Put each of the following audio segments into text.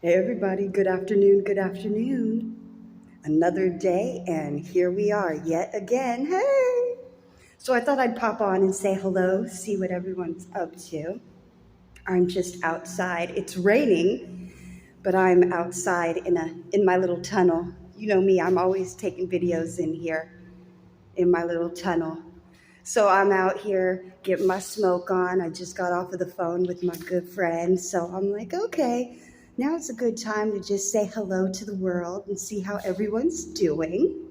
Hey everybody, good afternoon, good afternoon. Another day, and here we are yet again. Hey! So I thought I'd pop on and say hello, see what everyone's up to. I'm just outside. It's raining, but I'm outside in my little tunnel. You know me, I'm always taking videos in here in my little tunnel. So I'm out here getting my smoke on. I just got off of the phone with my good friend. So I'm like, okay, now it's a good time to just say hello to the world and see how everyone's doing.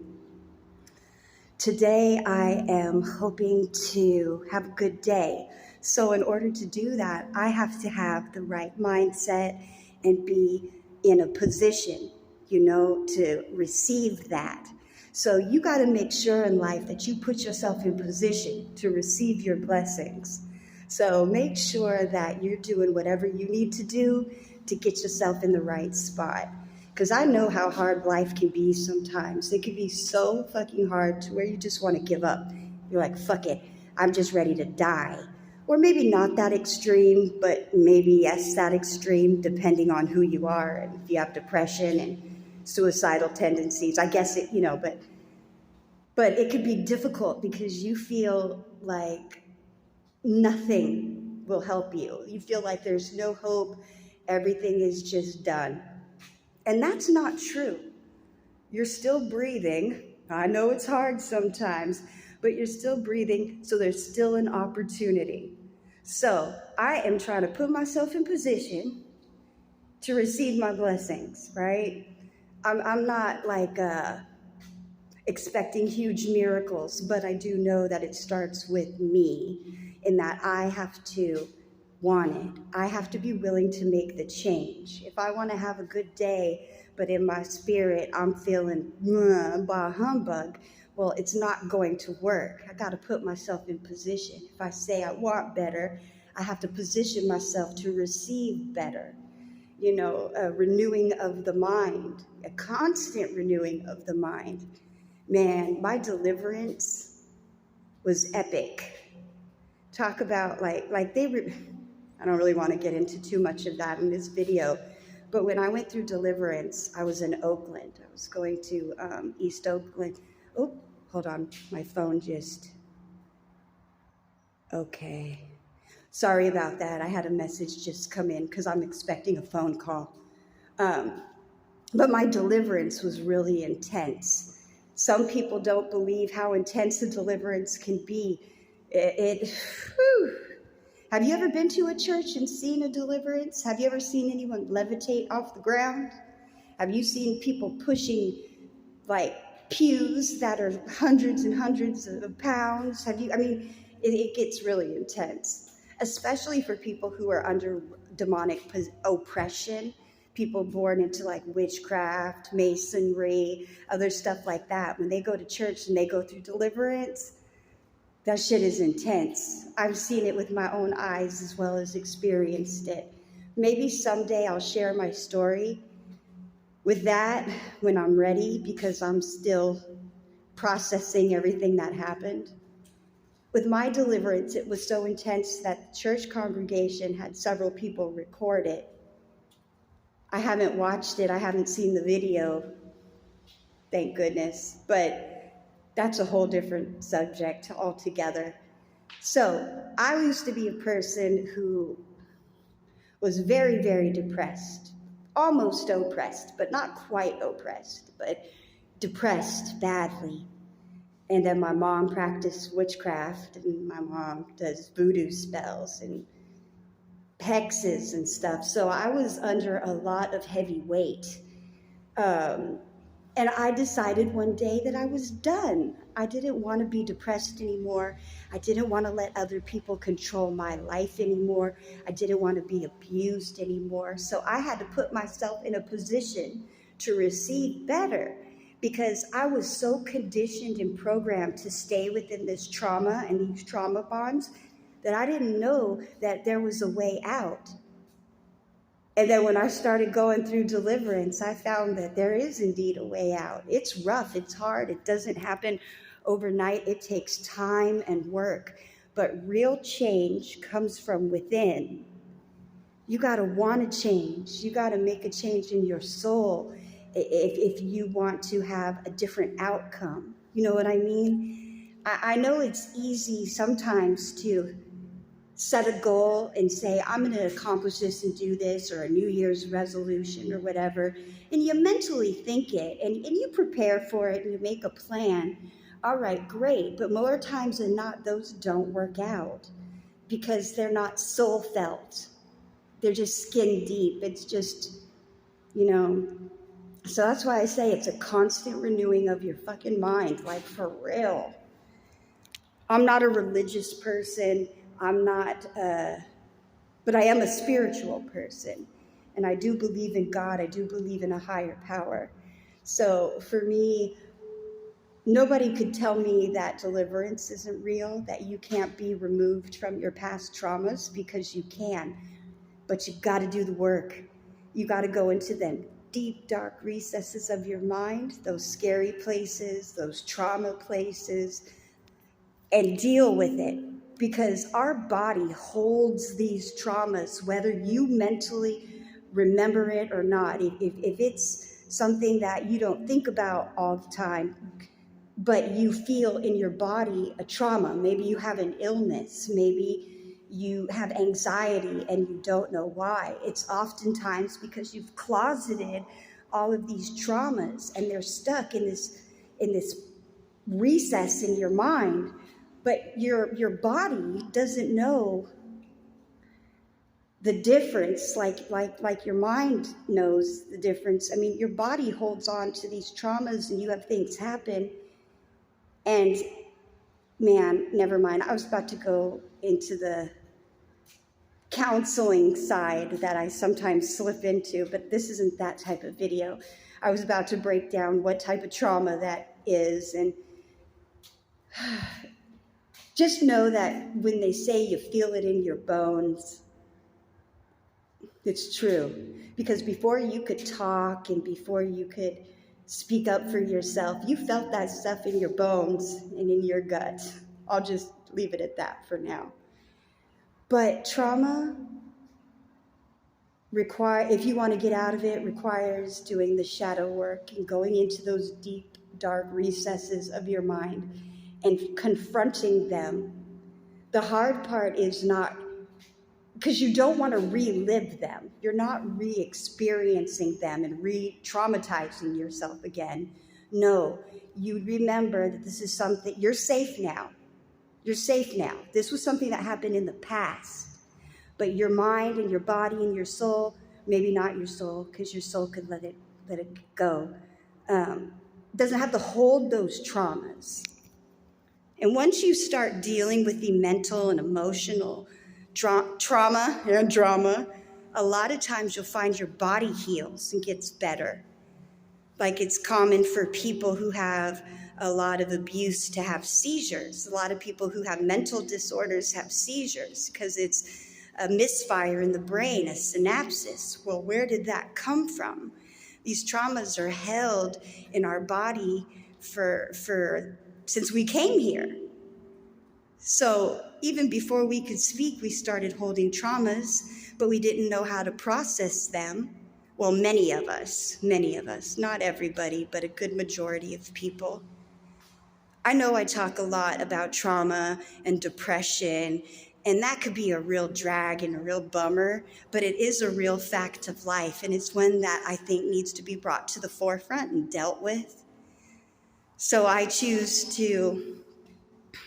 Today I am hoping to have a good day. So in order to do that, I have to have the right mindset and be in a position, to receive that. So you got to make sure in life that you put yourself in position to receive your blessings. So make sure that you're doing whatever you need to do to get yourself in the right spot. Because I know how hard life can be sometimes. It can be so fucking hard to where you just want to give up. You're like, fuck it, I'm just ready to die. Or maybe not that extreme, but maybe yes, that extreme, depending on who you are and if you have depression and suicidal tendencies. I guess but it could be difficult because you feel like nothing will help you. You feel like there's no hope, everything is just done. And that's not true. You're still breathing. I know it's hard sometimes, but you're still breathing, so there's still an opportunity. So I am trying to put myself in position to receive my blessings, right? I'm not like expecting huge miracles, but I do know that it starts with me in that I have to want it. I have to be willing to make the change. If I want to have a good day, but in my spirit I'm feeling bah humbug, well, it's not going to work. I got to put myself in position. If I say I want better, I have to position myself to receive better. A renewing of the mind, a constant renewing of the mind. Man, my deliverance was epic. Talk about I don't really want to get into too much of that in this video, but when I went through deliverance, I was in Oakland. I was going to East Oakland. Oh, hold on, my phone just, okay. Sorry about that. I had a message just come in because I'm expecting a phone call. Um, But my deliverance was really intense. Some people don't believe how intense the deliverance can be. Whew. Have you ever been to a church and seen a deliverance? Have you ever seen anyone levitate off the ground? Have you seen people pushing like pews that are hundreds and hundreds of pounds? It gets really intense, especially for people who are under demonic oppression, people born into like witchcraft, masonry, other stuff like that. When they go to church and they go through deliverance, that shit is intense. I've seen it with my own eyes as well as experienced it. Maybe someday I'll share my story with that when I'm ready, because I'm still processing everything that happened. With my deliverance, it was so intense that the church congregation had several people record it. I haven't watched it, I haven't seen the video, thank goodness, but that's a whole different subject altogether. So I used to be a person who was very, very depressed, almost oppressed, but not quite oppressed, but depressed badly. And then my mom practiced witchcraft, and my mom does voodoo spells and hexes and stuff. So I was under a lot of heavy weight. Um, and I decided one day that I was done. I didn't want to be depressed anymore. I didn't want to let other people control my life anymore. I didn't want to be abused anymore. So I had to put myself in a position to receive better, because I was so conditioned and programmed to stay within this trauma and these trauma bonds that I didn't know that there was a way out. And then when I started going through deliverance, I found that there is indeed a way out. It's rough, it's hard, it doesn't happen overnight, it takes time and work. But real change comes from within. You got to want to change. You got to make a change in your soul if you want to have a different outcome. You know what I mean? I know it's easy sometimes to set a goal and say, I'm going to accomplish this and do this, or a New Year's resolution or whatever. And you mentally think it and you prepare for it and you make a plan. All right, great. But more times than not, those don't work out because they're not soul felt. They're just skin deep. It's just, so that's why I say it's a constant renewing of your fucking mind, like for real. I'm not a religious person. I'm not, but I am a spiritual person. And I do believe in God. I do believe in a higher power. So for me, nobody could tell me that deliverance isn't real, that you can't be removed from your past traumas, because you can. But you've got to do the work. You got to go into them deep, dark recesses of your mind, those scary places, those trauma places, and deal with it. Because our body holds these traumas, whether you mentally remember it or not. If it's something that you don't think about all the time, but you feel in your body a trauma, maybe you have an illness, maybe you have anxiety and you don't know why. It's oftentimes because you've closeted all of these traumas and they're stuck in this recess in your mind, but your body doesn't know the difference like your mind knows the difference. I mean, your body holds on to these traumas and you have things happen. And man, never mind. I was about to go into the counseling side that I sometimes slip into, but this isn't that type of video. I was about to break down what type of trauma that is. And just know that when they say you feel it in your bones, it's true. Because before you could talk and before you could speak up for yourself, you felt that stuff in your bones and in your gut. I'll just leave it at that for now. But trauma if you want to get out of it, requires doing the shadow work and going into those deep, dark recesses of your mind and confronting them. The hard part is not, because you don't want to relive them. You're not re-experiencing them and re-traumatizing yourself again. No, you remember that this is something, you're safe now. You're safe now. This was something that happened in the past. But your mind and your body and your soul, maybe not your soul, because your soul could let it go, doesn't have to hold those traumas. And once you start dealing with the mental and emotional trauma and drama, a lot of times you'll find your body heals and gets better. Like it's common for people who have a lot of abuse to have seizures. A lot of people who have mental disorders have seizures because it's a misfire in the brain, a synapses. Well, where did that come from? These traumas are held in our body since we came here. So even before we could speak, we started holding traumas, but we didn't know how to process them. Well, many of us, not everybody, but a good majority of people. I know I talk a lot about trauma and depression, and that could be a real drag and a real bummer, but it is a real fact of life, and it's one that I think needs to be brought to the forefront and dealt with. So I choose to,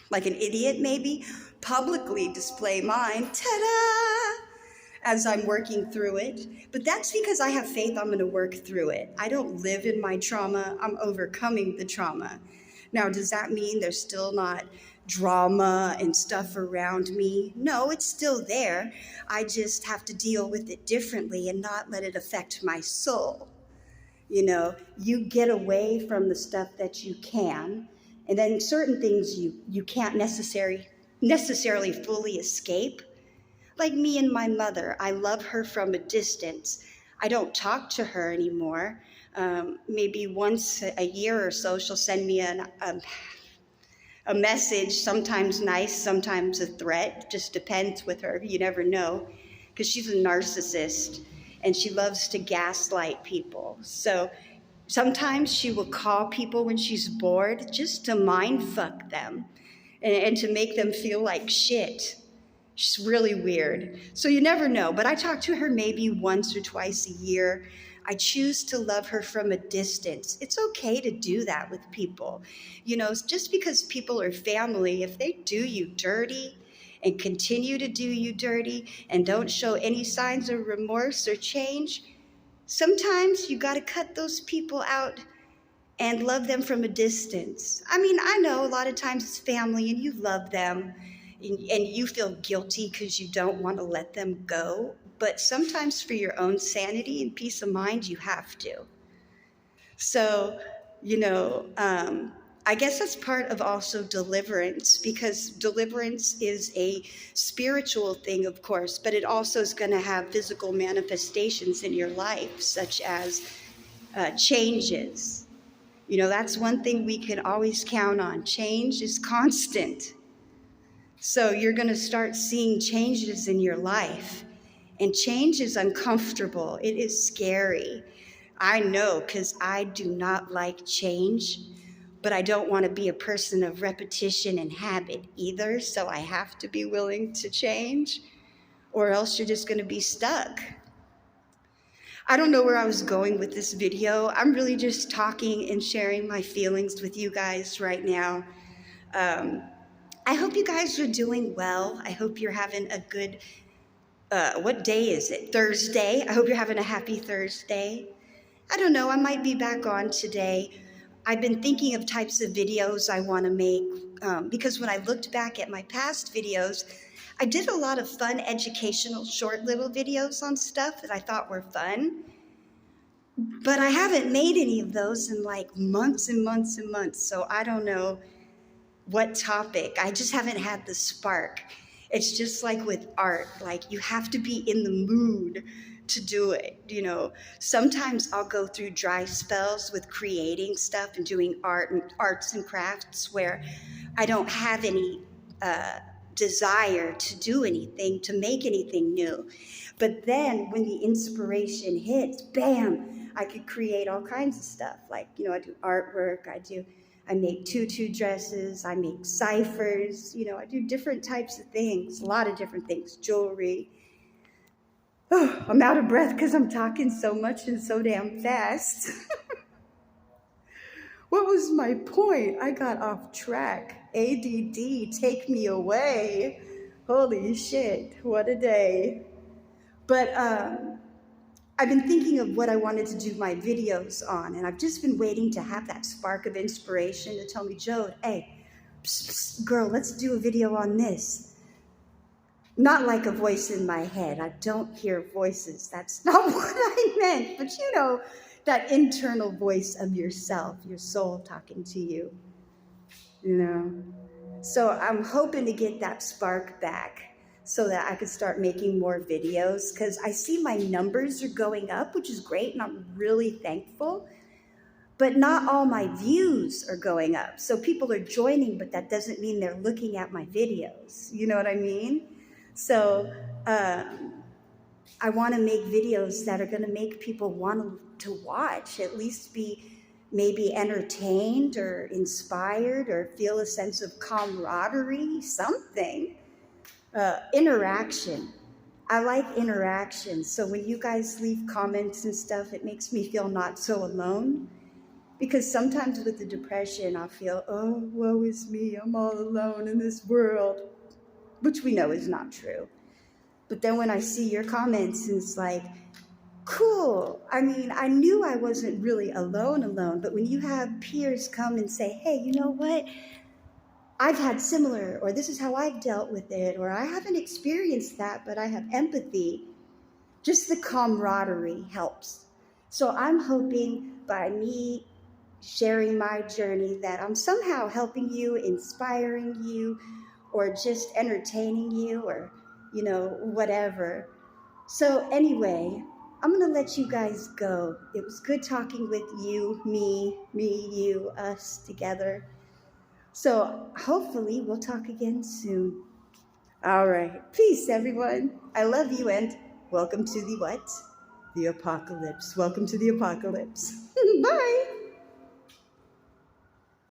like an idiot maybe, publicly display mine, ta-da, as I'm working through it. But that's because I have faith I'm going to work through it. I don't live in my trauma. I'm overcoming the trauma. Now, does that mean there's still not drama and stuff around me? No, it's still there. I just have to deal with it differently and not let it affect my soul. You get away from the stuff that you can, and then certain things you can't necessarily fully escape. Like me and my mother, I love her from a distance. I don't talk to her anymore. Maybe once a year or so, she'll send me a message, sometimes nice, sometimes a threat. Just depends with her. You never know. because she's a narcissist and she loves to gaslight people. So sometimes she will call people when she's bored just to mind fuck them and to make them feel like shit. She's really weird. So you never know. But I talk to her maybe once or twice a year. I choose to love her from a distance. It's okay to do that with people. You know, just because people are family, if they do you dirty and continue to do you dirty and don't show any signs of remorse or change, sometimes you got to cut those people out and love them from a distance. I mean, I know a lot of times it's family and you love them and you feel guilty because you don't want to let them go. But sometimes for your own sanity and peace of mind, you have to. So, you know, I guess that's part of also deliverance, because deliverance is a spiritual thing, of course, but it also is going to have physical manifestations in your life, such as changes. You know, that's one thing we can always count on. Change is constant. So you're going to start seeing changes in your life. And change is uncomfortable. It is scary. I know, because I do not like change, but I don't want to be a person of repetition and habit either. So I have to be willing to change, or else you're just going to be stuck. I don't know where I was going with this video. I'm really just talking and sharing my feelings with you guys right now. I hope you guys are doing well. I hope you're having a good what day is it? Thursday. I hope you're having a happy Thursday. I don't know, I might be back on today. I've been thinking of types of videos I want to make because when I looked back at my past videos, I did a lot of fun, educational, short little videos on stuff that I thought were fun. But I haven't made any of those in like months and months and months, so I don't know what topic. I just haven't had the spark. It's just like with art, like you have to be in the mood to do it, you know. Sometimes I'll go through dry spells with creating stuff and doing arts and crafts where I don't have any desire to do anything, to make anything new. But then when the inspiration hits, bam, I could create all kinds of stuff. Like, you know, I do artwork, I make tutu dresses, I make ciphers, you know, I do different types of things, a lot of different things, jewelry. Oh, I'm out of breath because I'm talking so much and so damn fast. What was my point? I got off track. ADD, take me away. Holy shit, what a day. But I've been thinking of what I wanted to do my videos on, and I've just been waiting to have that spark of inspiration to tell me, Jode, hey, psst, girl, let's do a video on this. Not like a voice in my head. I don't hear voices. That's not what I meant. But you know, that internal voice of yourself, your soul talking to you, you know. So I'm hoping to get that spark back, so that I could start making more videos, because I see my numbers are going up, which is great, and I'm really thankful. But not all my views are going up. So people are joining, but that doesn't mean they're looking at my videos. You know what I mean? So I want to make videos that are going to make people want to watch, at least be maybe entertained or inspired or feel a sense of camaraderie, something. Interaction. I like interaction. So when you guys leave comments and stuff, it makes me feel not so alone. Because sometimes with the depression, I feel, oh, woe is me, I'm all alone in this world, which we know is not true. But then when I see your comments, and it's like, cool. I mean, I knew I wasn't really alone, but when you have peers come and say, hey, you know what? I've had similar, or this is how I've dealt with it, or I haven't experienced that, but I have empathy. Just the camaraderie helps. So I'm hoping by me sharing my journey that I'm somehow helping you, inspiring you, or just entertaining you, or, you know, whatever. So anyway, I'm going to let you guys go. It was good talking with you, me, you, us together. So hopefully we'll talk again soon. All right. Peace, everyone. I love you, and Welcome to the what? The apocalypse. Welcome to the apocalypse. Bye.